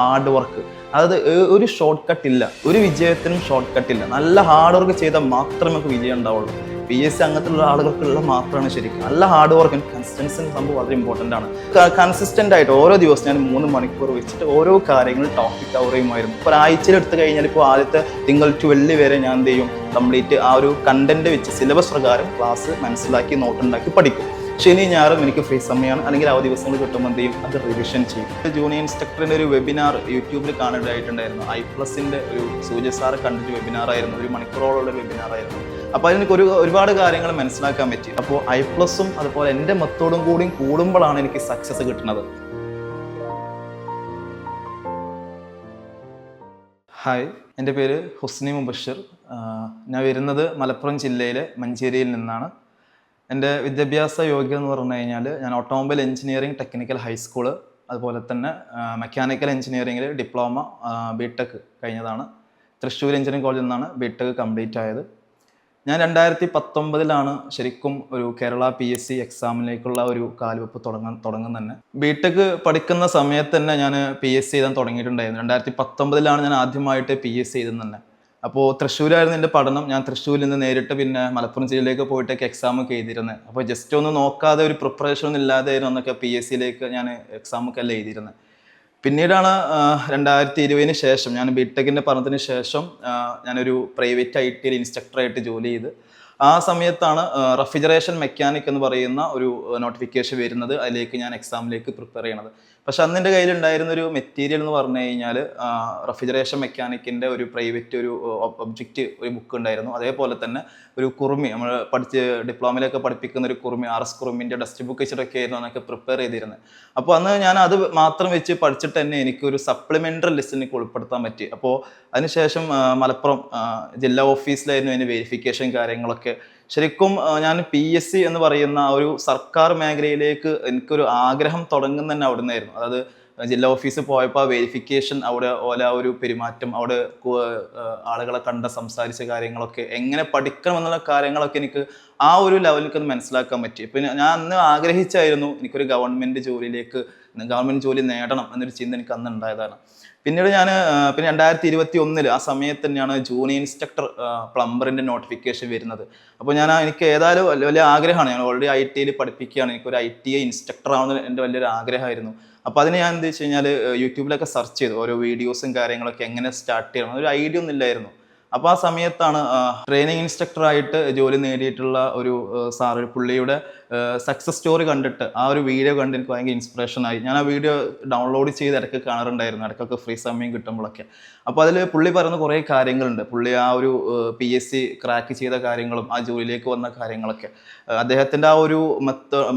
Hard work. അതായത് ഒരു short cut ഇല്ല, ഒരു വിജയത്തിനും ഷോർട്ട് കട്ട് ഇല്ല. നല്ല ഹാർഡ് വർക്ക് ചെയ്താൽ മാത്രമേ നമുക്ക് വിജയം ഉണ്ടാവുള്ളൂ. PSC അങ്ങനത്തുള്ള ആളുകൾക്കുള്ള മാത്രമാണ് ശരിക്കും. നല്ല ഹാർഡ് വർക്ക്, കൺസിസ്റ്റൻസി സംഭവം വളരെ ഇമ്പോർട്ടൻ്റ് ആണ്. കൺസിസ്റ്റൻ്റ് ആയിട്ട് ഓരോ ദിവസം ഞാൻ 3 മണിക്കൂർ വെച്ചിട്ട് ഓരോ കാര്യങ്ങൾ ടോപ്പിക് കവർ ചെയ്യുമായിരുന്നു. ഇപ്പോൾ ഒരാഴ്ചയിൽ എടുത്തു കഴിഞ്ഞാൽ ഇപ്പോൾ ആദ്യത്തെ തിങ്കൾ ടു വെള്ളി വരെ ഞാൻ എന്ത് ചെയ്യും, കംപ്ലീറ്റ് ആ ഒരു കണ്ടന്റ് വെച്ച് സിലബസ് പ്രകാരം ക്ലാസ് മനസ്സിലാക്കി നോട്ടുണ്ടാക്കി പഠിക്കും. ശനി ഞായറും എനിക്ക് ഫ്രീ സമയമാണ്, അല്ലെങ്കിൽ അവധി ദിവസങ്ങൾ കിട്ടുമ്പോൾ എന്ത് ചെയ്യും, അത് റിവിഷൻ ചെയ്യും. ജൂനിയർ ഇൻസ്ട്രക്ടറിൻ്റെ ഒരു വെബിനാർ യൂട്യൂബിൽ കാണാനായിട്ടുണ്ടായിരുന്നു. I+ൻ്റെ ഒരു സൂര്യ സാർ കണ്ടിട്ട് വെബിനാർ ആയിരുന്നു, 1 മണിക്കൂറോളം ഒരു വെബിനാർ ആയിരുന്നു. അപ്പോൾ അതിന് ഒരുപാട് കാര്യങ്ങൾ മനസ്സിലാക്കാൻ പറ്റി. അപ്പോൾ I+ഉം അതുപോലെ എൻ്റെ മെത്തേഡും കൂടി കൂടുമ്പോഴാണ് എനിക്ക് സക്സസ് കിട്ടുന്നത്. ഹായ്, എൻ്റെ പേര് ഹുസ്നി മുബഷിർ. ഞാൻ വരുന്നത് മലപ്പുറം ജില്ലയിലെ മഞ്ചേരിയിൽ നിന്നാണ്. എൻ്റെ വിദ്യാഭ്യാസ യോഗ്യത എന്ന് പറഞ്ഞു കഴിഞ്ഞാൽ ഞാൻ ഓട്ടോമൊബൈൽ എഞ്ചിനീയറിംഗ് ടെക്നിക്കൽ ഹൈസ്കൂള്, അതുപോലെ തന്നെ മെക്കാനിക്കൽ എഞ്ചിനീയറിംഗിൽ ഡിപ്ലോമ BTech കഴിഞ്ഞതാണ്. തൃശ്ശൂർ എഞ്ചിനീയറിംഗ് കോളേജിൽ നിന്നാണ് BTech കംപ്ലീറ്റ് ആയത്. ഞാൻ 2019 ശരിക്കും ഒരു കേരള PSC എക്സാമിലേക്കുള്ള ഒരു കാൽവെപ്പ് തുടങ്ങുന്നത് തന്നെ. BTech പഠിക്കുന്ന സമയത്ത് തന്നെ ഞാൻ PSC എഴുതാൻ തുടങ്ങിയിട്ടുണ്ടായിരുന്നു. 2019 ഞാൻ ആദ്യമായിട്ട് PSC എഴുതുന്നത് തന്നെ. അപ്പോൾ തൃശ്ശൂരായിരുന്നു എൻ്റെ പഠനം. ഞാൻ തൃശ്ശൂരിൽ നിന്ന് നേരിട്ട് പിന്നെ മലപ്പുറം ജില്ലയിലേക്ക് പോയിട്ടൊക്കെ എക്സാമൊക്കെ എഴുതിയിരുന്നത്. അപ്പോൾ ജസ്റ്റ് ഒന്ന് നോക്കാതെ ഒരു പ്രിപ്പറേഷൻ ഒന്നും ഇല്ലാതെയായിരുന്നു അന്നൊക്കെ PSCയിലേക്ക് ഞാൻ എക്സാമൊക്കെ എല്ലാം എഴുതിയിരുന്നത്. പിന്നീടാണ് 2020 ശേഷം ഞാൻ BTechൻ്റെ പഠനത്തിന് ശേഷം ഞാനൊരു പ്രൈവറ്റ് IT ഇൻസ്ട്രക്ടറായിട്ട് ജോലി ചെയ്ത്. ആ സമയത്താണ് റെഫ്രിജറേഷൻ മെക്കാനിക് എന്ന് പറയുന്ന ഒരു നോട്ടിഫിക്കേഷൻ വരുന്നത്. അതിലേക്ക് ഞാൻ എക്സാമിലേക്ക് പ്രിപ്പയർ ചെയ്യണത്. പക്ഷെ അന്ന് എൻ്റെ കയ്യിലുണ്ടായിരുന്ന ഒരു മെറ്റീരിയൽ എന്ന് പറഞ്ഞു കഴിഞ്ഞാൽ റെഫ്രിജറേഷൻ മെക്കാനിക്കിൻ്റെ ഒരു പ്രൈവറ്റ് ഒരു ഒബ്ജക്റ്റ് ഒരു ബുക്ക് ഉണ്ടായിരുന്നു. അതേപോലെ തന്നെ ഒരു കുറുമി, നമ്മൾ ഡിപ്ലോമയിലൊക്കെ പഠിപ്പിക്കുന്ന ഒരു കുറുമി, RS കുറുമിൻ്റെ ടെക്സ്റ്റ് ബുക്ക് വെച്ചിട്ടൊക്കെ ആയിരുന്നു അതൊക്കെ പ്രിപ്പയർ ചെയ്തിരുന്നത്. അപ്പോൾ അന്ന് ഞാൻ അത് മാത്രം വെച്ച് പഠിച്ചിട്ട് തന്നെ എനിക്കൊരു സപ്ലിമെൻ്ററി ലിസ്റ്റിലേക്ക് ഉൾപ്പെടുത്താൻ പറ്റി. അപ്പോൾ അതിനുശേഷം മലപ്പുറം ജില്ലാ ഓഫീസിലായിരുന്നു അതിന് വെരിഫിക്കേഷൻ കാര്യങ്ങളൊക്കെ. ശരിക്കും ഞാൻ PSC എന്ന് പറയുന്ന ഒരു സർക്കാർ മേഖലയിലേക്ക് എനിക്കൊരു ആഗ്രഹം തുടങ്ങുന്ന തന്നെ അവിടെ നിന്നായിരുന്നു. അതായത് ജില്ലാ ഓഫീസിൽ പോയപ്പോൾ വെരിഫിക്കേഷൻ, അവിടെ ഒരു പെരുമാറ്റം, അവിടെ ആളുകളെ സംസാരിച്ച കാര്യങ്ങളൊക്കെ, എങ്ങനെ പഠിക്കണം എന്നുള്ള കാര്യങ്ങളൊക്കെ എനിക്ക് ആ ഒരു ലെവലിലേക്ക് ഒന്ന് മനസ്സിലാക്കാൻ പറ്റി. പിന്നെ ഞാൻ അന്ന് ആഗ്രഹിച്ചായിരുന്നു എനിക്കൊരു ഗവൺമെൻറ് ജോലി നേടണം എന്നൊരു ചിന്ത എനിക്ക് അന്ന് ഉണ്ടായതാണ്. പിന്നീട് ഞാൻ 2021 ആ സമയത്ത് തന്നെയാണ് ജൂനിയർ ഇൻസ്ട്രക്ടർ പ്ലംബറിൻ്റെ നോട്ടിഫിക്കേഷൻ വരുന്നത്. അപ്പോൾ എനിക്ക് ഏതായാലും വലിയ ആഗ്രഹമാണ്. ഞാൻ ഓൾറെഡി IT പഠിപ്പിക്കുകയാണ്. എനിക്കൊരു ITI ഇൻസ്ട്രക്ടർ ആവുന്നത് എൻ്റെ വലിയൊരു ആഗ്രഹമായിരുന്നു. അപ്പോൾ അതിന് ഞാൻ എന്താ വെച്ച് കഴിഞ്ഞാൽ യൂട്യൂബിലൊക്കെ സെർച്ച് ചെയ്തു, ഓരോ വീഡിയോസും കാര്യങ്ങളൊക്കെ എങ്ങനെ സ്റ്റാർട്ട് ചെയ്യണം, ഒരു ഐഡിയ ഒന്നും ഇല്ലായിരുന്നു. അപ്പോൾ ആ സമയത്താണ് ട്രെയിനിങ് ഇൻസ്ട്രക്ടറായിട്ട് ജോലി നേടിയിട്ടുള്ള ഒരു സാർ, പുള്ളിയുടെ സക്സസ് സ്റ്റോറി കണ്ടിട്ട് ആ ഒരു വീഡിയോ കണ്ട് എനിക്ക് ഭയങ്കര ഇൻസ്പിറേഷനായി. ഞാൻ ആ വീഡിയോ ഡൗൺലോഡ് ചെയ്ത് ഇടയ്ക്ക് കാണാറുണ്ടായിരുന്നു, ഇടയ്ക്കൊക്കെ ഫ്രീ സമയം കിട്ടുമ്പോഴൊക്കെ. അപ്പോൾ അതിൽ പുള്ളി പറയുന്ന കുറേ കാര്യങ്ങളുണ്ട്. പുള്ളി ആ ഒരു PSC ക്രാക്ക് ചെയ്ത കാര്യങ്ങളും ആ ജോലിയിലേക്ക് വന്ന കാര്യങ്ങളൊക്കെ, അദ്ദേഹത്തിൻ്റെ ആ ഒരു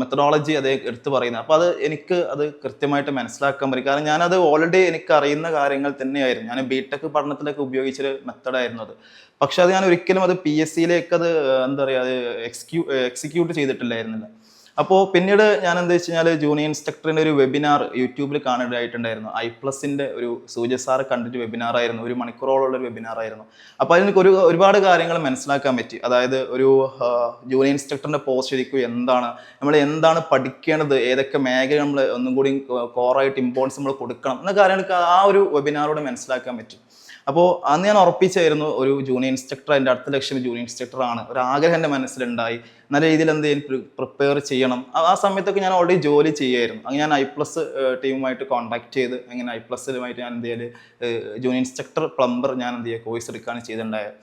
മെത്തഡോളജി അദ്ദേഹം എടുത്തു പറയുന്നത്. അപ്പോൾ എനിക്ക് അത് കൃത്യമായിട്ട് മനസ്സിലാക്കാൻ പറ്റും. കാരണം ഞാനത് ഓൾറെഡി എനിക്ക് അറിയുന്ന കാര്യങ്ങൾ തന്നെയായിരുന്നു. ഞാൻ BTech പഠനത്തിലൊക്കെ ഉപയോഗിച്ചൊരു മെത്തഡായിരുന്നു അത്. പക്ഷെ അത് ഞാൻ ഒരിക്കലും അത് PSCയിലേക്ക് അത് എന്താ പറയുക, അത് എക്സിക്യൂട്ട് ചെയ്തിട്ടില്ലായിരുന്നില്ല. അപ്പോൾ പിന്നീട് ഞാൻ എന്താ വെച്ച് കഴിഞ്ഞാൽ ജൂനിയർ ഇൻസ്ട്രക്ടറിൻ്റെ ഒരു വെബിനാർ യൂട്യൂബിൽ കാണാനായിട്ടുണ്ടായിരുന്നു. I+ൻ്റെ ഒരു സൂര്യ സാർ കണ്ടിട്ട് വെബിനാർ ആയിരുന്നു, 1 മണിക്കൂറോളം ഒരു വെബിനാർ ആയിരുന്നു. അപ്പോൾ അതിന് ഒരുപാട് കാര്യങ്ങൾ മനസ്സിലാക്കാൻ പറ്റി. അതായത് ഒരു ജൂനിയർ ഇൻസ്ട്രക്ടറിൻ്റെ പോസ്റ്റ് ശരിക്കും എന്താണ്, നമ്മൾ എന്താണ് പഠിക്കേണ്ടത്, ഏതൊക്കെ മേഖല നമ്മൾ ഒന്നും കൂടി കോറായിട്ട് ഇമ്പോർട്ടൻസ് നമ്മൾ കൊടുക്കണം എന്ന കാര്യങ്ങൾക്ക് ആ ഒരു വെബിനാറോട് മനസ്സിലാക്കാൻ പറ്റി. അപ്പോൾ അന്ന് ഞാൻ ഉറപ്പിച്ചായിരുന്നു ഒരു ജൂനിയർ ഇൻസ്ട്രക്ടർ, എൻ്റെ അടുത്ത ലക്ഷ്യം ജൂനിയർ ഇൻസ്ട്രക്ടറാണ്. ഒരു ആഗ്രഹം എൻ്റെ മനസ്സിലുണ്ടായി, നല്ല രീതിയിൽ എന്തെങ്കിലും പ്രിപ്പയർ ചെയ്യണം. ആ സമയത്തൊക്കെ ഞാൻ ഓൾറെഡി ജോലി ചെയ്യായിരുന്നു. അങ്ങനെ ഞാൻ I+ ടീമുമായിട്ട് കോൺടാക്ട് ചെയ്ത് അങ്ങനെ I+ലുമായിട്ട് ഞാൻ എന്ത് ചെയ്യൽ ജൂനിയർ ഇൻസ്ട്രക്ടർ പ്ലംബർ ഞാൻ എന്ത് ചെയ്യുക കോഴ്സ് എടുക്കുകയാണ് ചെയ്തിട്ടുണ്ടായത്.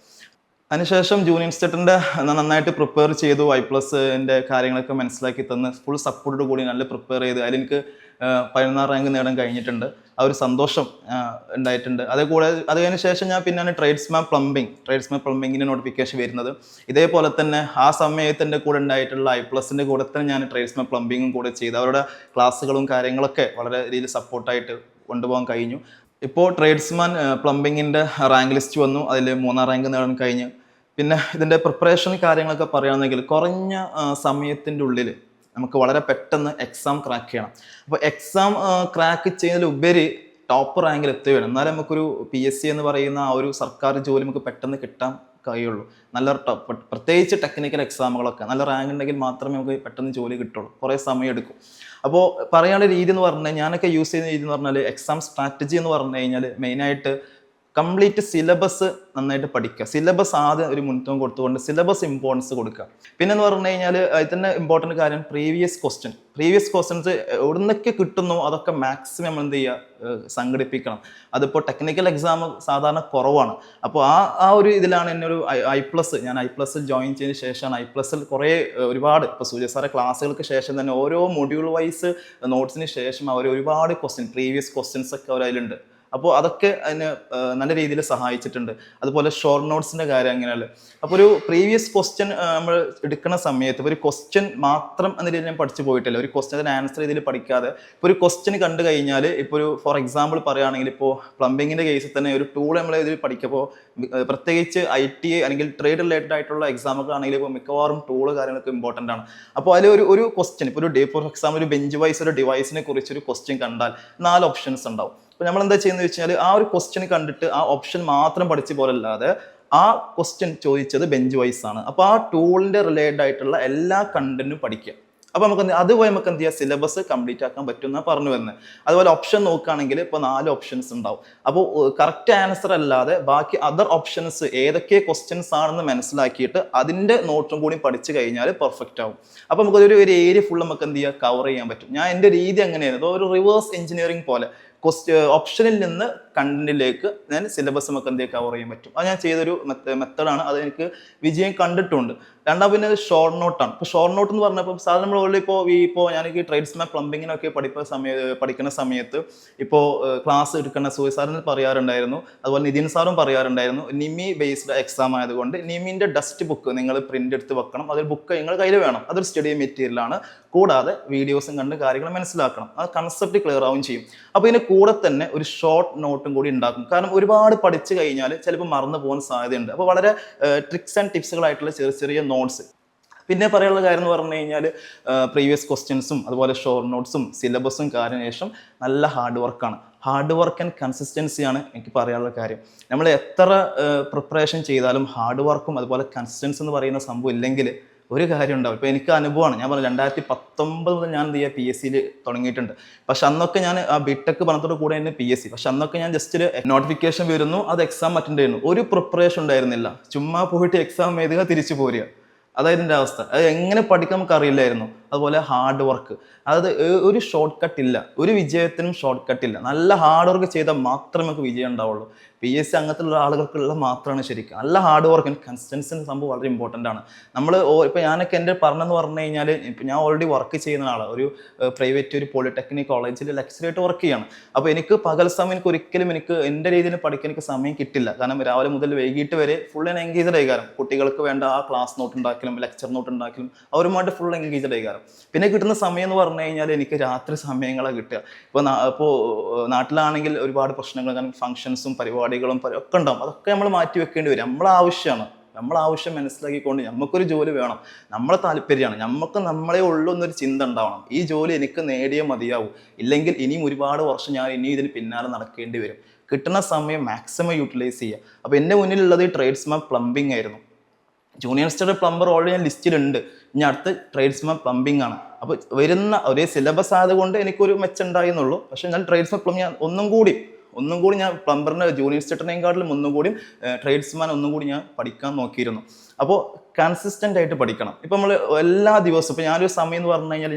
അതിനുശേഷം ജൂനിയർ ഇൻസ്ട്രക്ടറിൻ്റെ നന്നായിട്ട് പ്രിപ്പയർ ചെയ്തു. I+ൻ്റെ കാര്യങ്ങളൊക്കെ മനസ്സിലാക്കി തന്ന് ഫുൾ സപ്പോർട്ടോട് കൂടി നല്ല പ്രിപ്പയർ ചെയ്ത് അതിലെനിക്ക് 11ാം റാങ്ക് നേടാൻ കഴിഞ്ഞിട്ടുണ്ട്. ആ ഒരു സന്തോഷം ഉണ്ടായിട്ടുണ്ട്. അത് കഴിഞ്ഞ ശേഷം ഞാൻ പിന്നെയാണ് ട്രേഡ്സ്മാൻ പ്ലംബിങ്ങിൻ്റെ നോട്ടിഫിക്കേഷൻ വരുന്നത്. ഇതേപോലെ തന്നെ ആ സമയത്ത് എൻ്റെ കൂടെ ഉണ്ടായിട്ടുള്ള I+ൻ്റെ കൂടെ തന്നെ ഞാൻ ട്രേഡ്സ്മാൻ പ്ലംബിങ്ങും കൂടെ ചെയ്ത് അവരുടെ ക്ലാസ്സുകളും കാര്യങ്ങളൊക്കെ വളരെ രീതിയിൽ സപ്പോർട്ടായിട്ട് കൊണ്ടുപോകാൻ കഴിഞ്ഞു. ഇപ്പോൾ ട്രേഡ്സ്മാൻ പ്ലംബിങ്ങിൻ്റെ റാങ്ക് ലിസ്റ്റ് വന്നു, അതിൽ 3ാം റാങ്ക് നേടാൻ കഴിഞ്ഞു. പിന്നെ ഇതിൻ്റെ പ്രിപ്പറേഷൻ കാര്യങ്ങളൊക്കെ പറയുകയാണെങ്കിൽ കുറഞ്ഞ സമയത്തിൻ്റെ ഉള്ളിൽ നമുക്ക് വളരെ പെട്ടെന്ന് എക്സാം ക്രാക്ക് ചെയ്യണം. അപ്പോൾ എക്സാം ക്രാക്ക് ചെയ്യുന്നതിലുപരി ടോപ്പ് റാങ്കിൽ എത്തുകയാണ്. എന്നാലും നമുക്കൊരു PSC എന്ന് പറയുന്ന ആ ഒരു സർക്കാർ ജോലി നമുക്ക് പെട്ടെന്ന് കിട്ടാൻ കഴിയുള്ളൂ. നല്ല പ്രത്യേകിച്ച് ടെക്നിക്കൽ എക്സാമുകളൊക്കെ നല്ല റാങ്ക് ഉണ്ടെങ്കിൽ മാത്രമേ നമുക്ക് പെട്ടെന്ന് ജോലി കിട്ടുള്ളൂ. കുറേ സമയം എടുക്കും. അപ്പോൾ പറയാനുള്ള രീതി എന്ന് പറഞ്ഞാൽ ഞാനൊക്കെ യൂസ് ചെയ്യുന്ന രീതി എന്ന് പറഞ്ഞാൽ എക്സാം സ്ട്രാറ്റജി എന്ന് പറഞ്ഞു കഴിഞ്ഞാൽ മെയിനായിട്ട് കംപ്ലീറ്റ് സിലബസ് നന്നായിട്ട് പഠിക്കുക. സിലബസ് ആദ്യം ഒരു മുൻതൂക്കം കൊടുത്തുകൊണ്ട് സിലബസ് ഇമ്പോർട്ടൻസ് കൊടുക്കുക. പിന്നെ എന്ന് പറഞ്ഞു കഴിഞ്ഞാൽ അതിൽ തന്നെ ഇമ്പോർട്ടൻറ്റ് കാര്യം പ്രീവിയസ് ക്വസ്റ്റ്യൻസ് എവിടെ നിന്നൊക്കെ കിട്ടുന്നു അതൊക്കെ മാക്സിമം നമ്മൾ എന്ത് ചെയ്യുക, സംഘടിപ്പിക്കണം. അതിപ്പോൾ ടെക്നിക്കൽ എക്സാം സാധാരണ കുറവാണ്. അപ്പോൾ ആ ഒരു ഇതിലാണ് എന്നെ ഒരു ഞാൻ I+ൽ ജോയിൻ ചെയ്തതിന് ശേഷമാണ് I+ൽ കുറേ ഒരുപാട് ഇപ്പോൾ സൂര്യ സാറെ ക്ലാസ്സുകൾക്ക് ശേഷം തന്നെ ഓരോ മൊഡ്യൂൾ വൈസ് നോട്ട്സിന് ശേഷം അവർ ഒരുപാട് പ്രീവിയസ് ക്വസ്റ്റ്യൻസ് ഒക്കെ അവർ അതിലുണ്ട്. അപ്പോൾ അതൊക്കെ അതിന് നല്ല രീതിയിൽ സഹായിച്ചിട്ടുണ്ട്. അതുപോലെ ഷോർട്ട് നോട്ട്സിൻ്റെ കാര്യം അങ്ങനെയല്ലേ. അപ്പോൾ ഒരു പ്രീവിയസ് ക്വസ്റ്റ്യൻ നമ്മൾ എടുക്കുന്ന സമയത്ത് ഒരു ക്വസ്റ്റ്യൻ മാത്രം എന്ന രീതിയിൽ ഞാൻ പഠിച്ചു പോയിട്ടില്ല. ഒരു ക്വസ്റ്റ്യൻ ആൻസർ രീതിയിൽ പഠിക്കാതെ ഇപ്പോൾ ഒരു ക്വസ്റ്റ്യൻ കണ്ടു കഴിഞ്ഞാൽ ഇപ്പോൾ ഒരു ഫോർ എക്സാമ്പിൾ പറയുകയാണെങ്കിൽ ഇപ്പോൾ പ്ലംബിങ്ങിൻ്റെ കേസിൽ തന്നെ ഒരു ടൂൾ നമ്മൾ ഇതിൽ പഠിക്കുമ്പോൾ പ്രത്യേകിച്ച് IT അല്ലെങ്കിൽ ട്രേഡ് റിലേറ്റഡ് ആയിട്ടുള്ള എക്സാമുകളാണെങ്കിൽ ഇപ്പോൾ മിക്കവാറും ടൂള് കാര്യങ്ങളൊക്കെ ഇമ്പോർട്ടൻ്റ് ആണ്. അപ്പോൾ അതിൽ ഒരു ക്വസ്റ്റ്യൻ ഇപ്പോൾ ഫോർ എക്സാമ്പിൾ ഒരു ബെഞ്ച് വൈസ് ഒരു ഡിവൈസിനെ കുറിച്ച് ഒരു ക്വസ്റ്റ്യൻ കണ്ടാൽ 4 ഓപ്ഷൻസ് ഉണ്ടാവും. അപ്പോൾ നമ്മൾ എന്താ ചെയ്യുന്നത് വെച്ച് കഴിഞ്ഞാൽ ആ ഒരു ക്വസ്റ്റ്യൻ കണ്ടിട്ട് ആ ഓപ്ഷൻ മാത്രം പഠിച്ച് പോലല്ലാതെ ആ ക്വസ്റ്റ്യൻ ചോദിച്ചത് ബെഞ്ച് വൈസ് ആണ്. അപ്പോൾ ആ ടൂളിൻ്റെ റിലേറ്റഡ് ആയിട്ടുള്ള എല്ലാ കണ്ടന്റും പഠിക്കുക. അപ്പോൾ നമുക്ക് അതുപോലെ നമുക്ക് എന്ത് ചെയ്യുക, സിലബസ് കംപ്ലീറ്റ് ആക്കാൻ പറ്റും എന്നാണ് പറഞ്ഞു വരുന്നത്. അതുപോലെ ഓപ്ഷൻ നോക്കുകയാണെങ്കിൽ ഇപ്പോൾ 4 ഓപ്ഷൻസ് ഉണ്ടാവും. അപ്പോൾ കറക്റ്റ് ആൻസർ അല്ലാതെ ബാക്കി അതർ ഓപ്ഷൻസ് ഏതൊക്കെ ക്വസ്റ്റ്യൻസ് ആണെന്ന് മനസ്സിലാക്കിയിട്ട് അതിൻ്റെ നോട്ടും കൂടി പഠിച്ചു കഴിഞ്ഞാൽ പെർഫെക്റ്റ് ആവും. അപ്പോൾ നമുക്കൊരു ഏരിയ ഫുൾ നമുക്ക് എന്ത് ചെയ്യുക, കവർ ചെയ്യാൻ പറ്റും. ഞാൻ എൻ്റെ രീതി അങ്ങനെയായിരുന്നു, ഒരു റിവേഴ്സ് എഞ്ചിനീയറിംഗ് പോലെ ഓപ്ഷനിൽ നിന്ന് കണ്ടന്റിലേക്ക് ഞാൻ സിലബസ് നമുക്ക് എന്തെങ്കിലും കവർ ചെയ്യാൻ പറ്റും. അത് ഞാൻ ചെയ്തൊരു മെത്തഡാണ്. അത് എനിക്ക് വിജയം കണ്ടിട്ടുണ്ട്. രണ്ടാം പിന്നെ ഷോർട്ട് നോട്ടാണ്. ഇപ്പോൾ ഷോർട്ട് നോട്ട് എന്ന് പറഞ്ഞപ്പോൾ സാധാരണ നമ്മൾ ഓൾറെഡി ഇപ്പോൾ ഞാനൊക്കെ ട്രേഡ്സ്മാൻ പ്ലംബിങ്ങിനൊക്കെ പഠിക്കുന്ന സമയത്ത് ഇപ്പോൾ ക്ലാസ് എടുക്കുന്ന സാറിന് പറയാറുണ്ടായിരുന്നു, അതുപോലെ നിതിൻ സാറും പറയാറുണ്ടായിരുന്നു, നിമി ബേസ്ഡ് എക്സാം ആയതുകൊണ്ട് നിമിൻ്റെ ടെക്സ്റ്റ് ബുക്ക് നിങ്ങൾ പ്രിന്റ് എടുത്ത് വെക്കണം. അതൊരു ബുക്ക് നിങ്ങളുടെ കയ്യിൽ വേണം. അതൊരു സ്റ്റഡി മെറ്റീരിയലാണ്. കൂടാതെ വീഡിയോസും കണ്ട് കാര്യങ്ങൾ മനസ്സിലാക്കണം. അത് കൺസെപ്റ്റ് ക്ലിയർ ആവുകയും ചെയ്യും. അപ്പോൾ ഇതിന് കൂടെ തന്നെ ഒരു ഷോർട്ട് നോട്ടും കൂടി ഉണ്ടാക്കും. കാരണം ഒരുപാട് പഠിച്ചു കഴിഞ്ഞാൽ ചിലപ്പോൾ മറന്നു പോകാൻ സാധ്യതയുണ്ട്. അപ്പോൾ വളരെ ട്രിക്സ് ആൻഡ് ടിപ്സുകളായിട്ടുള്ള ചെറിയ നോട്ട്സ്. പിന്നെ പറയാനുള്ള കാര്യം എന്ന് പറഞ്ഞു കഴിഞ്ഞാൽ പ്രീവിയസ് ക്വസ്റ്റ്യൻസും അതുപോലെ ഷോർട്ട് നോട്ട്സും സിലബസും കാര്യം ശേഷം നല്ല ഹാർഡ് വർക്കാണ്. ഹാർഡ് വർക്ക് ആൻഡ് കൺസിസ്റ്റൻസിയാണ് എനിക്ക് പറയാനുള്ള കാര്യം. നമ്മൾ എത്ര പ്രിപ്പറേഷൻ ചെയ്താലും ഹാർഡ് വർക്കും അതുപോലെ കൺസിസ്റ്റൻസി എന്ന് പറയുന്ന സംഭവം ഇല്ലെങ്കിൽ ഒരു കാര്യം ഉണ്ടാവും. ഇപ്പോൾ എനിക്ക് അനുഭവമാണ്. ഞാൻ പറഞ്ഞു 2019 മുതൽ ഞാൻ എന്ത് ചെയ്യുക, PSCയിൽ തുടങ്ങിയിട്ടുണ്ട്. പക്ഷെ അന്നൊക്കെ ഞാൻ ആ ബിടെക് പറഞ്ഞതോട് കൂടെ തന്നെ PSC. പക്ഷെ അന്നൊക്കെ ഞാൻ ജസ്റ്റ് ഒരു നോട്ടിഫിക്കേഷൻ വരുന്നു, അത് എക്സാം അറ്റൻഡ് ചെയ്യുന്നു, ഒരു പ്രിപ്പറേഷൻ ഉണ്ടായിരുന്നില്ല. ചുമ്മാ പോയിട്ട് എക്സാം എഴുതുക, തിരിച്ചു പോരുക. അതായത് എൻ്റെ അവസ്ഥ. അത് എങ്ങനെ പഠിക്കാൻ നമുക്ക് അറിയില്ലായിരുന്നു. അതുപോലെ ഹാർഡ് വർക്ക്, അതായത് ഒരു ഷോർട്ട് കട്ട് ഇല്ല, ഒരു വിജയത്തിനും ഷോർട്ട് കട്ട് ഇല്ല. നല്ല ഹാർഡ് വർക്ക് ചെയ്താൽ മാത്രമേ നമുക്ക് വിജയം ഉണ്ടാവുള്ളൂ. PSC അങ്ങനത്തുള്ള ആളുകൾക്കുള്ള മാത്രമാണ് ശരിക്കും. നല്ല ഹാർഡ് വർക്ക് ആൻഡ് കൺസിസ്റ്റൻസി സംഭവം വളരെ ഇമ്പോർട്ടൻ്റ് ആണ്. നമ്മൾ ഇപ്പോൾ ഞാനൊക്കെ എൻ്റെ പറഞ്ഞെന്ന് പറഞ്ഞു കഴിഞ്ഞാൽ ഇപ്പം ഞാൻ ഓൾറെഡി വർക്ക് ചെയ്യുന്ന ആളാണ്. ഒരു പ്രൈവറ്റ് ഒരു പോളിടെക്നിക് കോളേജിൽ ലെക്ചറായിട്ട് വർക്ക് ചെയ്യാണ്. അപ്പോൾ എനിക്ക് പകൽ സമയം ഒരിക്കലും എൻ്റെ രീതിയിൽ പഠിക്കാൻ എനിക്ക് സമയം കിട്ടില്ല. കാരണം രാവിലെ മുതൽ വൈകിട്ട് വരെ ഫുൾ എൻഗേജ്ഡ് ആയിക്കാരം. കുട്ടികൾക്ക് വേണ്ട ആ ക്ലാസ് നോട്ട് ഉണ്ടാക്കലും ലെക്ചർ നോട്ട് ഉണ്ടാക്കലും അവരുമായിട്ട് ഫുൾ എൻഗേജ്ഡ് ആയിക്കാരം. പിന്നെ കിട്ടുന്ന സമയം എന്ന് പറഞ്ഞു കഴിഞ്ഞാൽ എനിക്ക് രാത്രി സമയങ്ങളാണ് കിട്ടുക. ഇപ്പോൾ നാട്ടിലാണെങ്കിൽ ഒരുപാട് പ്രശ്നങ്ങൾ, കാരണം ഫംഗ്ഷൻസും പരിപാടികളും ഒക്കെ ഉണ്ടാവും. അതൊക്കെ നമ്മൾ മാറ്റി വെക്കേണ്ടി വരും. നമ്മളെ ആവശ്യം മനസ്സിലാക്കിക്കൊണ്ട് നമുക്കൊരു ജോലി വേണം, നമ്മളെ താല്പര്യമാണ്, നമ്മളെ ഉള്ളൂ എന്നൊരു ചിന്ത ഉണ്ടാവണം. ഈ ജോലി എനിക്ക് നേടിയേ മതിയാവും, ഇല്ലെങ്കിൽ ഇനിയും ഒരുപാട് വർഷം ഞാൻ ഇനി ഇതിന് പിന്നാലെ നടക്കേണ്ടി വരും. കിട്ടുന്ന സമയം മാക്സിമം യൂട്ടിലൈസ് ചെയ്യുക. അപ്പോൾ എൻ്റെ മുന്നിലുള്ളത് ഈ ട്രേഡ്സ്മാൻ പ്ലംബിംഗ് ആയിരുന്നു. ജൂനിയർ സ്റ്റഡ് പ്ലംബർ ഓൾറെഡി ഞാൻ ലിസ്റ്റിലുണ്ട്. ഇനി അടുത്ത് ട്രേഡ്സ്മാൻ പ്ലംബിംഗ് ആണ്. അപ്പോൾ വരുന്ന ഒരേ സിലബസ് ആയതുകൊണ്ട് എനിക്കൊരു മെച്ചുണ്ടായിരുന്നുള്ളൂ. പക്ഷേ ഞാൻ ട്രേഡ്സ്മാൻ പ്ലംബിംഗ് ഞാൻ ഒന്നും കൂടി ഞാൻ പ്ലംബറിൻ്റെ ജൂനിയർ സ്റ്റഡിനെക്കാട്ടിലും ട്രേഡ്സ്മാൻ ഞാൻ പഠിക്കാൻ നോക്കിയിരുന്നു. അപ്പോൾ കൺസിസ്റ്റൻ്റ് ആയിട്ട് പഠിക്കണം. ഇപ്പോൾ നമ്മൾ എല്ലാ ദിവസവും, ഇപ്പോൾ ഞാനൊരു സമയം എന്ന് പറഞ്ഞു കഴിഞ്ഞാൽ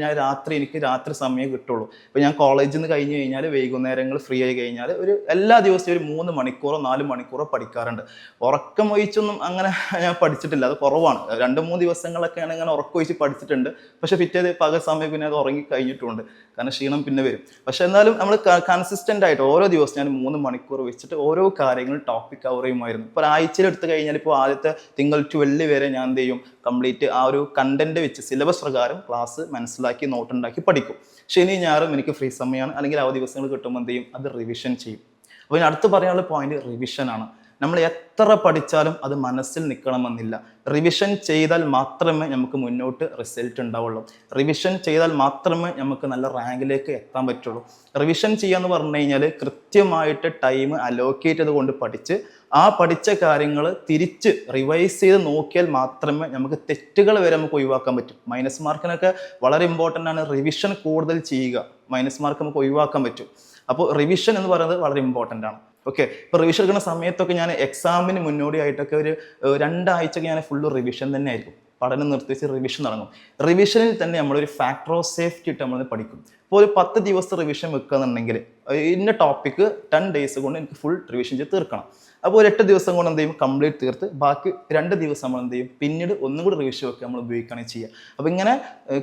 എനിക്ക് രാത്രി സമയം കിട്ടുള്ളൂ. ഇപ്പോൾ ഞാൻ കോളേജിൽ നിന്ന് കഴിഞ്ഞ് കഴിഞ്ഞാൽ വൈകുന്നേരങ്ങൾ ഫ്രീ ആയി കഴിഞ്ഞാൽ എല്ലാ ദിവസവും ഒരു 3 മണിക്കൂറോ 4 മണിക്കൂറോ പഠിക്കാറുണ്ട്. ഉറക്കം ഒഴിച്ചൊന്നും അങ്ങനെ ഞാൻ പഠിച്ചിട്ടില്ല, അത് കുറവാണ്. 2-3 ദിവസങ്ങളൊക്കെയാണ് അങ്ങനെ ഉറക്കം ഒഴിച്ച് പഠിച്ചിട്ടുണ്ട്. പക്ഷേ പിറ്റേത് പകൽ സമയം പിന്നെ അത് ഉറങ്ങി കഴിഞ്ഞിട്ടുണ്ട്, കാരണം ക്ഷീണം പിന്നെ വരും. പക്ഷേ എന്നാലും നമ്മൾ കൺസിസ്റ്റൻ്റ് ആയിട്ട് ഓരോ ദിവസം ഞാൻ 3 മണിക്കൂർ വെച്ചിട്ട് ഓരോ കാര്യങ്ങളും ടോപ്പിക് കവർ ചെയ്യുമായിരുന്നു. ഇപ്പോൾ ഒരാഴ്ചയിൽ എടുത്തു കഴിഞ്ഞാൽ ഇപ്പോൾ ആദ്യത്തെ തിങ്കൾ ടു വെള്ളി വരെ ഞാൻ എന്ത് ചെയ്യും, കംപ്ലീറ്റ് ആ ഒരു കണ്ടന്റ് വെച്ച് സിലബസ് പ്രകാരം ക്ലാസ് മനസ്സിലാക്കി നോട്ടുണ്ടാക്കി പഠിക്കും. ശനി ഞായറും എനിക്ക് ഫ്രീ സമയമാണ്, അല്ലെങ്കിൽ അവധി ദിവസങ്ങൾ കിട്ടുമ്പോൾ എന്ത് ചെയ്യും, അത് റിവിഷൻ ചെയ്യും. അപ്പോൾ ഇനി അടുത്ത് പറയാനുള്ള പോയിന്റ് റിവിഷനാണ്. നമ്മൾ എത്ര പഠിച്ചാലും അത് മനസ്സിൽ നിൽക്കണമെന്നില്ല. റിവിഷൻ ചെയ്താൽ മാത്രമേ നമുക്ക് മുന്നോട്ട് റിസൾട്ട് ഉണ്ടാവുള്ളൂ. റിവിഷൻ ചെയ്താൽ മാത്രമേ നമുക്ക് നല്ല റാങ്കിലേക്ക് എത്താൻ പറ്റുള്ളൂ. റിവിഷൻ ചെയ്യാന്ന് പറഞ്ഞു കഴിഞ്ഞാൽ കൃത്യമായിട്ട് ടൈം അലോക്കേറ്റ് ചെയ്തുകൊണ്ട് പഠിച്ച് ആ പഠിച്ച കാര്യങ്ങൾ തിരിച്ച് റിവൈസ് ചെയ്ത് നോക്കിയാൽ മാത്രമേ നമുക്ക് തെറ്റുകൾ വരെ നമുക്ക് ഒഴിവാക്കാൻ പറ്റും. മൈനസ് മാർക്കിനൊക്കെ വളരെ ഇമ്പോർട്ടൻ്റ് ആണ് റിവിഷൻ കൂടുതൽ ചെയ്യുക. മൈനസ് മാർക്ക് നമുക്ക് ഒഴിവാക്കാൻ പറ്റും. അപ്പോൾ റിവിഷൻ എന്ന് പറയുന്നത് വളരെ ഇമ്പോർട്ടൻ്റ് ആണ്. ഓക്കെ, ഇപ്പോൾ റിവിഷൻ എടുക്കുന്ന സമയത്തൊക്കെ ഞാൻ എക്സാമിന് മുന്നോടിയായിട്ടൊക്കെ ഒരു 2 ആഴ്ചയൊക്കെ ഞാൻ ഫുള്ള് റിവിഷൻ തന്നെ ആയിരിക്കും. പഠനം നിർത്തിച്ച് റിവിഷൻ തുടങ്ങും. റിവിഷനിൽ തന്നെ നമ്മളൊരു ഫാക്ടർ ഓഫ് സേഫ്റ്റി ഇട്ട് നമ്മൾ പഠിക്കും. ഇപ്പോൾ ഒരു 10 ദിവസത്തെ റിവിഷൻ വെക്കുകയെന്നുണ്ടെങ്കിൽ ഇന്ന ടോപ്പിക്ക് 10 ഡേയ്സ് കൊണ്ട് എനിക്ക് ഫുൾ റിവിഷൻ ചെയ്ത് തീർക്കണം. അപ്പോൾ ഒരു 8 ദിവസം കൊണ്ട് എന്ത് ചെയ്യും, കംപ്ലീറ്റ് തീർത്ത് ബാക്കി 2 ദിവസം നമ്മൾ എന്ത് ചെയ്യും, പിന്നീട് ഒന്നും കൂടി റിവിഷൻ വെക്കുക നമ്മൾ ഉപയോഗിക്കുകയാണ് ചെയ്യുക. അപ്പോൾ ഇങ്ങനെ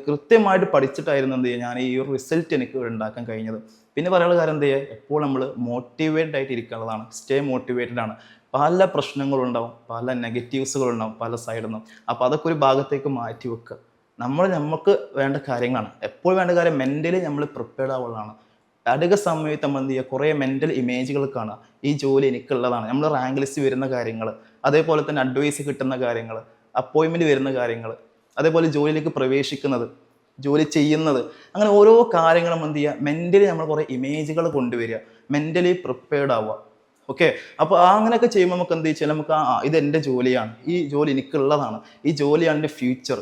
കൃത്യമായിട്ട് പഠിച്ചിട്ടായിരുന്നു എന്ത് ചെയ്യുക ഞാൻ ഈ ഒരു റിസൾട്ട് എനിക്ക് ഉണ്ടാക്കാൻ കഴിഞ്ഞത്. പിന്നെ പറയാനുള്ള കാര്യം എന്ത് ചെയ്യുക, എപ്പോൾ നമ്മൾ മോട്ടിവേറ്റഡ് ആയിട്ട് ഇരിക്കാനുള്ളതാണ്. സ്റ്റേ മോട്ടിവേറ്റഡ് ആണ്. പല പ്രശ്നങ്ങളുണ്ടാവും, പല നെഗറ്റീവ്സുകളുണ്ടാവും പല സൈഡിൽ നിന്നും. അപ്പോൾ അതൊക്കെ ഒരു ഭാഗത്തേക്ക് മാറ്റി വെക്കുക. നമുക്ക് വേണ്ട കാര്യങ്ങളാണ് എപ്പോൾ വേണ്ട കാര്യം. മെൻ്റലി നമ്മൾ പ്രിപ്പയർഡ് ആവുള്ളതാണ്. അധിക സമയത്ത് നമ്മൾ എന്ത് ചെയ്യുക, കുറേ മെൻ്റൽ ഇമേജുകൾ കാണുക. ഈ ജോലി എനിക്കുള്ളതാണ്, നമ്മൾ റാങ്ക് ലിസ്റ്റ് വരുന്ന കാര്യങ്ങൾ, അതേപോലെ തന്നെ അഡ്വൈസ് കിട്ടുന്ന കാര്യങ്ങൾ, അപ്പോയിൻമെൻറ്റ് വരുന്ന കാര്യങ്ങൾ, അതേപോലെ ജോലിയിലേക്ക് പ്രവേശിക്കുന്നത്, ജോലി ചെയ്യുന്നത്, അങ്ങനെ ഓരോ കാര്യങ്ങളും എന്ത് ചെയ്യുക, മെൻ്റലി നമ്മൾ കുറേ ഇമേജുകൾ കൊണ്ടുവരിക, മെൻ്റലി പ്രിപ്പയർഡ് ആവുക. ഓക്കെ, അപ്പോൾ അങ്ങനെയൊക്കെ ചെയ്യുമ്പോൾ നമുക്ക് എന്ത് വെച്ചാൽ നമുക്ക് ഇത് എൻ്റെ ജോലിയാണ്, ഈ ജോലി എനിക്കുള്ളതാണ്, ഈ ജോലിയാണ് എൻ്റെ ഫ്യൂച്ചർ.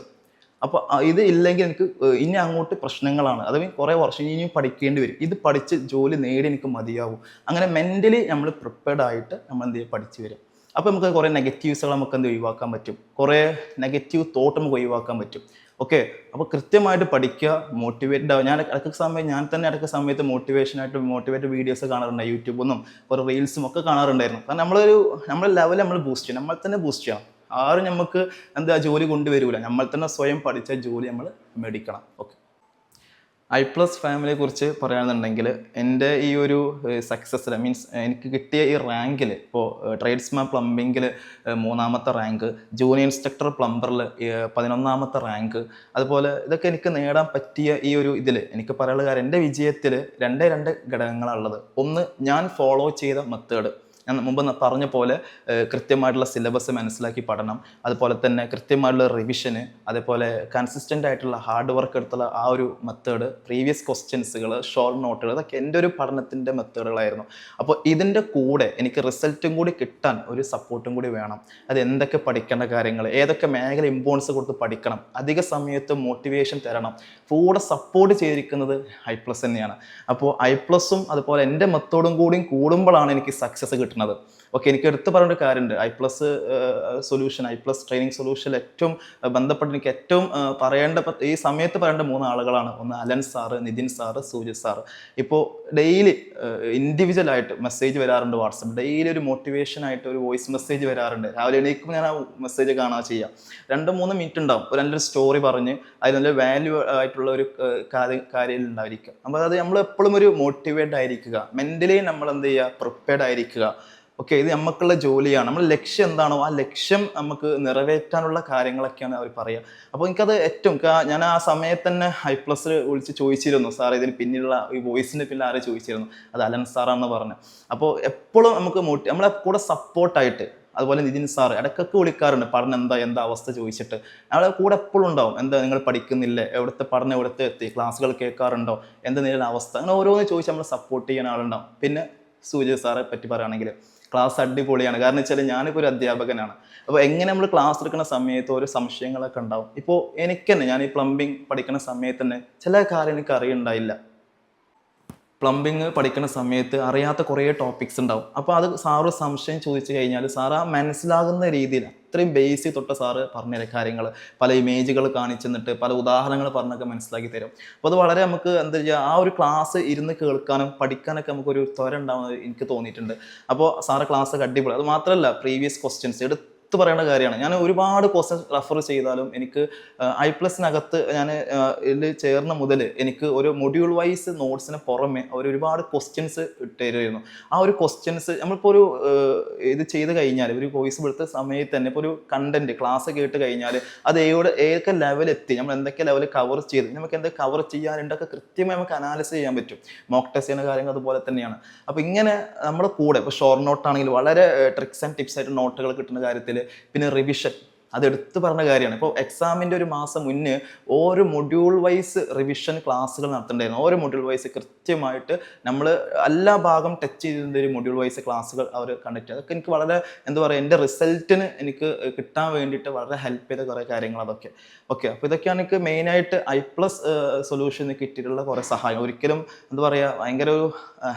അപ്പോൾ ഇത് ഇല്ലെങ്കിൽ എനിക്ക് ഇനി അങ്ങോട്ട് പ്രശ്നങ്ങളാണ്, അത് കുറേ വർഷം ഇനിയും പഠിക്കേണ്ടി വരും, ഇത് പഠിച്ച് ജോലി നേടി എനിക്ക് മതിയാവും. അങ്ങനെ മെൻ്റലി നമ്മൾ പ്രിപ്പയർഡ് ആയിട്ട് നമ്മൾ എന്ത് ചെയ്യുക, പഠിച്ചു വരും. അപ്പോൾ നമുക്ക് കുറേ നെഗറ്റീവ്സുകൾ നമുക്ക് എന്ത് ഒഴിവാക്കാൻ പറ്റും, കുറേ നെഗറ്റീവ് തോട്ട് നമുക്ക് ഒഴിവാക്കാൻ പറ്റും. ഓക്കെ, അപ്പോൾ കൃത്യമായിട്ട് പഠിക്കുക, മോട്ടിവേറ്റഡ് ആവുക. ഞാൻ തന്നെ ഇടയ്ക്ക് സമയത്ത് മോട്ടിവേറ്റഡ് വീഡിയോസ് കാണാറുണ്ട്, യൂട്യൂബിൽ നിന്നും കുറേ റീൽസും ഒക്കെ കാണാറുണ്ടായിരുന്നു. കാരണം നമ്മുടെ ലെവൽ നമ്മൾ ബൂസ്റ്റ് ചെയ്യണം, നമ്മൾ തന്നെ ബൂസ്റ്റ് ചെയ്യണം. ആരും നമുക്ക് ജോലി കൊണ്ടുവരില്ല, നമ്മൾ തന്നെ സ്വയം പഠിച്ച ജോലി നമ്മൾ മേടിക്കണം. ഓക്കെ, I+ ഫാമിലിയെ കുറിച്ച് പറയുകയാണെന്നുണ്ടെങ്കിൽ എൻ്റെ ഈ ഒരു സക്സസ്സിൽ മീൻസ് എനിക്ക് കിട്ടിയ ഈ റാങ്കിൽ, ഇപ്പോൾ ട്രേഡ്സ്മാൻ പ്ലംബിങ്ങിൽ 3ാമത്തെ റാങ്ക്, ജൂനിയർ ഇൻസ്ട്രക്ടർ പ്ലംബറിൽ 11ാമത്തെ റാങ്ക്, അതുപോലെ ഇതൊക്കെ എനിക്ക് നേടാൻ പറ്റിയ ഈ ഒരു ഇതിൽ എനിക്ക് പറയാനുള്ള കാര്യം, എൻ്റെ വിജയത്തിൽ 2 ഘടകങ്ങളാണുള്ളത്. ഒന്ന്, ഞാൻ ഫോളോ ചെയ്ത മെത്തേഡ്. ഞാൻ മുമ്പ് പറഞ്ഞ പോലെ കൃത്യമായിട്ടുള്ള സിലബസ് മനസ്സിലാക്കി പഠനം, അതുപോലെ തന്നെ കൃത്യമായിട്ടുള്ള റിവിഷന്, അതേപോലെ കൺസിസ്റ്റൻ്റ് ആയിട്ടുള്ള ഹാർഡ് വർക്ക് എടുത്തുള്ള ആ ഒരു മെത്തേഡ്, പ്രീവിയസ് ക്വസ്റ്റ്യൻസുകൾ, ഷോർട്ട് നോട്ടുകൾ, ഇതൊക്കെ എൻ്റെ ഒരു പഠനത്തിൻ്റെ മെത്തേഡുകളായിരുന്നു. അപ്പോൾ ഇതിൻ്റെ കൂടെ എനിക്ക് റിസൾട്ടും കൂടി കിട്ടാൻ ഒരു സപ്പോർട്ടും കൂടി വേണം. അത് എന്തൊക്കെ പഠിക്കേണ്ട കാര്യങ്ങൾ, ഏതൊക്കെ മേഖല ഇമ്പോർട്ടൻസ് കൊടുത്ത് പഠിക്കണം, അധിക സമയത്ത് മോട്ടിവേഷൻ തരണം, കൂടെ സപ്പോർട്ട് ചെയ്തിരിക്കുന്നത് I+ തന്നെയാണ്. അപ്പോൾ I+ഉം അതുപോലെ എൻ്റെ മെത്തേഡും കൂടിയും കൂടുമ്പോഴാണ് എനിക്ക് സക്സസ് കിട്ടുന്നത്. ഓക്കെ, എനിക്ക് എടുത്ത് പറയേണ്ട ഒരു കാര്യമുണ്ട്. I+ സൊല്യൂഷൻ, I+ ട്രെയിനിങ് സൊല്യൂഷനിൽ ഏറ്റവും ബന്ധപ്പെട്ട് എനിക്ക് ഏറ്റവും ഈ സമയത്ത് പറയേണ്ട 3 ആളുകളാണ്. ഒന്ന് Alan sir, Nithin sir, Sujith sir. ഇപ്പോൾ ഡെയിലി ഇൻഡിവിജ്വലായിട്ട് മെസ്സേജ് വരാറുണ്ട് വാട്സപ്പ്. ഡെയിലി ഒരു മോട്ടിവേഷനായിട്ട് ഒരു വോയിസ് മെസ്സേജ് വരാറുണ്ട്. രാവിലെ എണീക്കുമ്പോൾ ഞാൻ ആ മെസ്സേജ് കാണാൻ ചെയ്യാം. 2-3 മിനിറ്റ് ഉണ്ടാവും, ഒരു നല്ലൊരു സ്റ്റോറി പറഞ്ഞ് അതിൽ നല്ല വാല്യൂ ആയിട്ടുള്ള ഒരു കാര്യം ഉണ്ടായിരിക്കും. അപ്പോൾ അത് നമ്മൾ എപ്പോഴും ഒരു മോട്ടിവേറ്റ് ആയിരിക്കുക, മെൻ്റലി നമ്മൾ എന്ത് ചെയ്യുക, പ്രിപ്പയർഡ് ആയിരിക്കുക. ഓക്കെ, ഇത് നമുക്കുള്ള ജോലിയാണ്, നമ്മുടെ ലക്ഷ്യം എന്താണോ ആ ലക്ഷ്യം നമുക്ക് നിറവേറ്റാനുള്ള കാര്യങ്ങളൊക്കെയാണ് അവർ പറയുക. അപ്പോൾ എനിക്കത് ഏറ്റവും ഞാൻ ആ സമയത്ത് തന്നെ I+ വിളിച്ച് ചോദിച്ചിരുന്നു, സാർ ഇതിന് പിന്നിലുള്ള ഈ വോയിസിന് പിന്നിൽ ആരെ ചോദിച്ചിരുന്നു, അത് അലൻ സാറാണെന്ന് പറഞ്ഞു. അപ്പോൾ എപ്പോഴും നമുക്ക് നമ്മളെ കൂടെ സപ്പോർട്ടായിട്ട്, അതുപോലെ നിതിൻ സാറ് ഇടയ്ക്കൊക്കെ വിളിക്കാറുണ്ട്, പഠനം എന്താ അവസ്ഥ ചോദിച്ചിട്ട്. നമ്മളെ കൂടെ എപ്പോഴും ഉണ്ടാവും. എന്താ നിങ്ങൾ പഠിക്കുന്നില്ലേ, എവിടുത്തെ പഠനം എവിടുത്തെ എത്തി, ക്ലാസ്സുകൾ കേൾക്കാറുണ്ടോ, എന്താ നിങ്ങളുടെ അവസ്ഥ, അങ്ങനെ ഓരോന്ന് ചോദിച്ച് നമ്മൾ സപ്പോർട്ട് ചെയ്യാൻ ആളുണ്ടാവും. പിന്നെ സൂര്യ സാറെ പറ്റി പറയുകയാണെങ്കിൽ ക്ലാസ് അടിപൊളിയാണ്. കാരണം വെച്ചാൽ ഞാനിപ്പോൾ ഒരു അധ്യാപകനാണ്. അപ്പോൾ എങ്ങനെ നമ്മൾ ക്ലാസ് എടുക്കുന്ന സമയത്ത് ഓരോ സംശയങ്ങളൊക്കെ ഉണ്ടാവും. ഇപ്പോൾ എനിക്ക് തന്നെ ഞാൻ ഈ പ്ലംബിംഗ് പഠിക്കുന്ന സമയത്ത് തന്നെ ചില കാര്യം എനിക്ക് അറിയുണ്ടായില്ല. പ്ലംബിങ് പഠിക്കുന്ന സമയത്ത് അറിയാത്ത കുറേ ടോപ്പിക്സ് ഉണ്ടാവും. അപ്പോൾ അത് സാറ് സംശയം ചോദിച്ചു കഴിഞ്ഞാൽ സാറ് ആ മനസ്സിലാകുന്ന രീതിയിൽ അത്രയും ബേസിക് തൊട്ട് സാറ് പറഞ്ഞുതരും കാര്യങ്ങൾ, പല ഇമേജുകൾ കാണിച്ചു തന്നിട്ട് പല ഉദാഹരണങ്ങൾ പറഞ്ഞൊക്കെ മനസ്സിലാക്കി തരും. അപ്പോൾ അത് വളരെ നമുക്ക് എന്താ ചെയ്യുക, ആ ഒരു ക്ലാസ് ഇരുന്ന് കേൾക്കാനും പഠിക്കാനൊക്കെ നമുക്കൊരു ത്വര ഉണ്ടാവുന്നത് എനിക്ക് തോന്നിയിട്ടുണ്ട്. അപ്പോൾ സാറ് ക്ലാസ്സൊക്കെ അടിപൊളി. അത് മാത്രമല്ല പ്രീവിയസ് ക്വസ്റ്റ്യൻസ് എടുത്തു പറയേണ്ട കാര്യമാണ്. ഞാൻ ഒരുപാട് ക്വസ്റ്റ്യൻസ് റെഫർ ചെയ്താലും എനിക്ക് I+നകത്ത് ഞാൻ ഇതിൽ ചേർന്ന മുതൽ എനിക്ക് ഒരു മൊഡ്യൂൾ വൈസ് നോട്ട്സിന് പുറമെ അവർ ഒരുപാട് ക്വസ്റ്റ്യൻസ് ഇട്ടുതരുമായിരുന്നു. ആ ഒരു ക്വസ്റ്റ്യൻസ് നമ്മളിപ്പോൾ ഒരു ഇത് ചെയ്ത് കഴിഞ്ഞാൽ ഒരു വോയിസ് എടുത്ത സമയത്ത് തന്നെ ഇപ്പോൾ ഒരു കണ്ടന്റ് ക്ലാസ് കേട്ട് കഴിഞ്ഞാൽ അത് ഏതൊക്കെ ലെവലെത്തി, നമ്മൾ എന്തൊക്കെ ലെവൽ കവർ ചെയ്ത്, നമുക്ക് എന്തൊക്കെ കവർ ചെയ്യാനുണ്ടൊക്കെ കൃത്യമായി നമുക്ക് അനാലിസ് ചെയ്യാൻ പറ്റും. മോക്ക് ടെസ്റ്റ് ചെയ്യുന്ന കാര്യങ്ങൾ അതുപോലെ തന്നെയാണ്. അപ്പോൾ ഇങ്ങനെ നമ്മുടെ കൂടെ ഇപ്പോൾ ഷോർട്ട് നോട്ടാണെങ്കിൽ വളരെ ട്രിക്സ് ആൻഡ് ടിപ്സ് ആയിട്ട് നോട്ടുകൾ കിട്ടുന്ന കാര്യത്തിൽ, പിന്നെ റിവിഷൻ അത് എടുത്തു പറഞ്ഞ കാര്യമാണ്. ഇപ്പോൾ എക്സാമിൻ്റെ ഒരു മാസം മുന്നേ ഓരോ മൊഡ്യൂൾ വൈസ് റിവിഷൻ ക്ലാസ്സുകൾ നടത്തേണ്ടായിരുന്നു. ഓരോ മൊഡ്യൂൾ വൈസ് കൃത്യമായിട്ട് നമ്മൾ എല്ലാ ഭാഗം ടച്ച് ചെയ്തിരുന്ന ഒരു മൊഡ്യൂൾ വൈസ് ക്ലാസ്സുകൾ അവർ കണ്ടക്ട് ചെയ്തു. അതൊക്കെ എനിക്ക് വളരെ എന്താ പറയുക, എൻ്റെ റിസൾട്ടിന് എനിക്ക് കിട്ടാൻ വേണ്ടിയിട്ട് വളരെ ഹെൽപ്പ് ചെയ്ത കുറേ കാര്യങ്ങൾ അതൊക്കെ. ഓക്കെ, അപ്പോൾ ഇതൊക്കെയാണ് എനിക്ക് മെയിനായിട്ട് I+ സൊല്യൂഷന് കിട്ടിയിട്ടുള്ള കുറേ സഹായം. ഒരിക്കലും എന്താ പറയുക, ഭയങ്കര ഒരു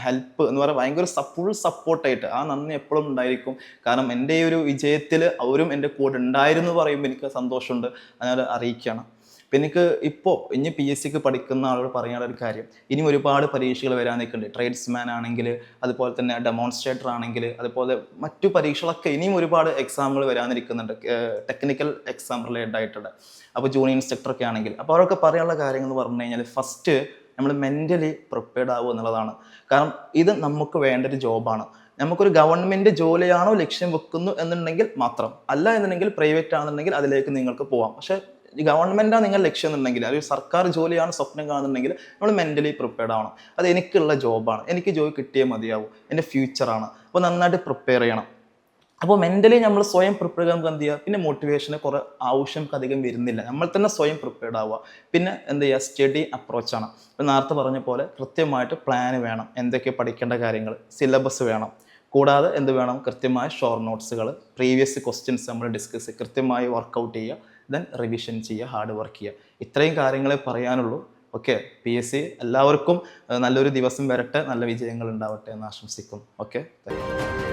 ഹെൽപ്പ് എന്ന് പറയുക, ഭയങ്കര ഫുൾ സപ്പോർട്ടായിട്ട് ആ നന്ദി എപ്പോഴും ഉണ്ടായിരിക്കും. കാരണം എൻ്റെ ഈ ഒരു വിജയത്തിൽ അവരും എൻ്റെ കൂടെ ഉണ്ടായിരുന്നു പറയുമ്പോൾ എനിക്ക് സന്തോഷമുണ്ട്, ഞാൻ അറിയിക്കുകയാണ്. അപ്പം എനിക്ക് ഇപ്പോൾ ഇനി PSCക്ക് പഠിക്കുന്ന ആളോട് പറയാനുള്ള ഒരു കാര്യം, ഇനിയും ഒരുപാട് പരീക്ഷകൾ വരാൻ നിൽക്കുന്നുണ്ട്. ട്രേഡ്സ്മാൻ ആണെങ്കിൽ, അതുപോലെ തന്നെ ഡെമോൺസ്ട്രേറ്റർ ആണെങ്കിൽ, അതുപോലെ മറ്റു പരീക്ഷകളൊക്കെ ഇനിയും ഒരുപാട് എക്സാമുകൾ വരാനിരിക്കുന്നുണ്ട്, ടെക്നിക്കൽ എക്സാം റിലേറ്റഡ് ആയിട്ടുള്ള. അപ്പോൾ ജൂനിയർ ഇൻസ്ട്രക്ടറൊക്കെ ആണെങ്കിൽ, അപ്പോൾ അവരൊക്കെ പറയാനുള്ള കാര്യങ്ങൾ എന്ന് പറഞ്ഞു കഴിഞ്ഞാൽ, ഫസ്റ്റ് നമ്മൾ മെൻ്റലി പ്രിപ്പയർഡ് ആവുക എന്നുള്ളതാണ്. കാരണം ഇത് നമുക്ക് വേണ്ട ഒരു ജോബാണ്. നമുക്കൊരു ഗവൺമെൻറ് ജോലിയാണോ ലക്ഷ്യം വെക്കുന്നു എന്നുണ്ടെങ്കിൽ മാത്രം, അല്ല എന്നുണ്ടെങ്കിൽ പ്രൈവറ്റ് ആണെന്നുണ്ടെങ്കിൽ അതിലേക്ക് നിങ്ങൾക്ക് പോവാം. പക്ഷേ ഗവൺമെൻറ്റാണ് നിങ്ങൾ ലക്ഷ്യം എന്നുണ്ടെങ്കിൽ, അല്ലെങ്കിൽ സർക്കാർ ജോലിയാണ് സ്വപ്നം കാണുന്നുണ്ടെങ്കിൽ നമ്മൾ മെൻ്റലി പ്രിപ്പയർഡ് ആവണം. അത് എനിക്കുള്ള ജോബാണ്, എനിക്ക് ജോലി കിട്ടിയേ മതിയാവും, എൻ്റെ ഫ്യൂച്ചറാണ്. അപ്പോൾ നന്നായിട്ട് പ്രിപ്പയർ ചെയ്യണം. അപ്പോൾ മെൻ്റലി നമ്മൾ സ്വയം പ്രിപ്പയർ ചെയ്യാൻ നമുക്ക് എന്ത് ചെയ്യുക, പിന്നെ മോട്ടിവേഷന് കുറേ ആവശ്യം അധികം വരുന്നില്ല, നമ്മൾ തന്നെ സ്വയം പ്രിപ്പയർഡ് ആവുക. പിന്നെ എന്ത് ചെയ്യുക, സ്റ്റഡി അപ്രോച്ചാണ്. ഇപ്പോൾ നേരത്തെ പറഞ്ഞ പോലെ കൃത്യമായിട്ട് പ്ലാൻ വേണം, എന്തൊക്കെ പഠിക്കേണ്ട കാര്യങ്ങൾ, സിലബസ് വേണം. കൂടാതെ എന്ത് വേണം, കൃത്യമായ ഷോർട്ട് നോട്ട്സുകൾ, പ്രീവിയസ് ക്വസ്റ്റ്യൻസ് നമ്മൾ ഡിസ്കസ് കൃത്യമായി വർക്കൗട്ട് ചെയ്യുക, ദെൻ റിവിഷൻ ചെയ്യുക, ഹാർഡ് വർക്ക് ചെയ്യുക. ഇത്രയും കാര്യങ്ങളെ പറയാനുള്ളൂ. ഓക്കെ, PSC എല്ലാവർക്കും നല്ലൊരു ദിവസം വരട്ടെ, നല്ല വിജയങ്ങൾ ഉണ്ടാവട്ടെ എന്ന് ആശംസിക്കും. Okay, thank you.